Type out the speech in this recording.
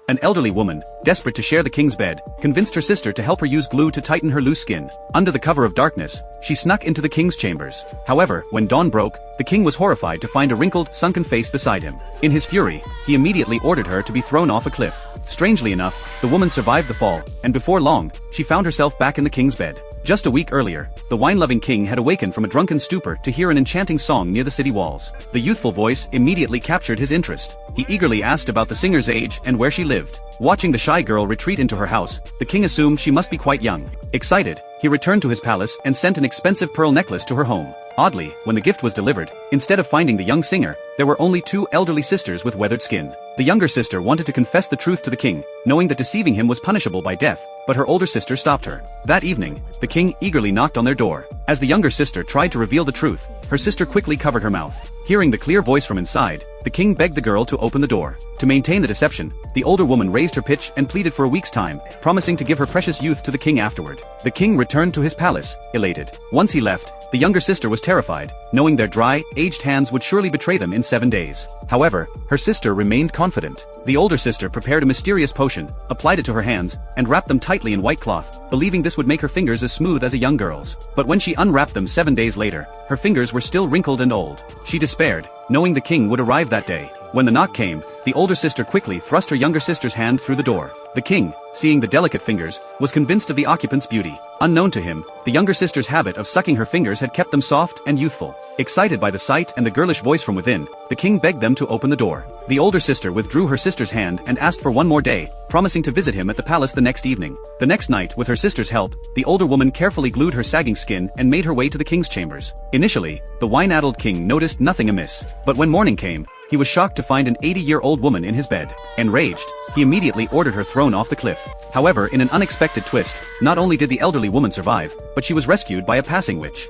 An elderly woman, desperate to share the king's bed, convinced her sister to help her use glue to tighten her loose skin. Under the cover of darkness, she snuck into the king's chambers. However, when dawn broke, the king was horrified to find a wrinkled, sunken face beside him. In his fury, he immediately ordered her to be thrown off a cliff. Strangely enough, the woman survived the fall, and before long, she found herself back in the king's bed. Just a week earlier, the wine-loving king had awakened from a drunken stupor to hear an enchanting song near the city walls. The youthful voice immediately captured his interest. He eagerly asked about the singer's age and where she lived. Watching the shy girl retreat into her house, the king assumed she must be quite young. Excited, he returned to his palace and sent an expensive pearl necklace to her home. Oddly, when the gift was delivered, instead of finding the young singer, there were only two elderly sisters with weathered skin. The younger sister wanted to confess the truth to the king, knowing that deceiving him was punishable by death, but her older sister stopped her. That evening, the king eagerly knocked on their door. As the younger sister tried to reveal the truth, her sister quickly covered her mouth. Hearing the clear voice from inside, the king begged the girl to open the door. To maintain the deception, the older woman raised her pitch and pleaded for a week's time, promising to give her precious youth to the king afterward. The king returned to his palace, elated. Once he left, the younger sister was terrified, knowing their dry, aged hands would surely betray them in 7 days. However, her sister remained confident. The older sister prepared a mysterious potion, applied it to her hands, and wrapped them tightly in white cloth, believing this would make her fingers as smooth as a young girl's. But when she unwrapped them 7 days later, her fingers were still wrinkled and old. She despaired, knowing the king would arrive that day. When the knock came, the older sister quickly thrust her younger sister's hand through the door. The king, seeing the delicate fingers, was convinced of the occupant's beauty. Unknown to him, the younger sister's habit of sucking her fingers had kept them soft and youthful. Excited by the sight and the girlish voice from within, the king begged them to open the door. The older sister withdrew her sister's hand and asked for one more day, promising to visit him at the palace the next evening. The next night, with her sister's help, the older woman carefully glued her sagging skin and made her way to the king's chambers. Initially, the wine-addled king noticed nothing amiss, but when morning came, he was shocked to find an 80-year-old woman in his bed. Enraged, he immediately ordered her thrown off the cliff. However, in an unexpected twist, not only did the elderly woman survive, but she was rescued by a passing witch.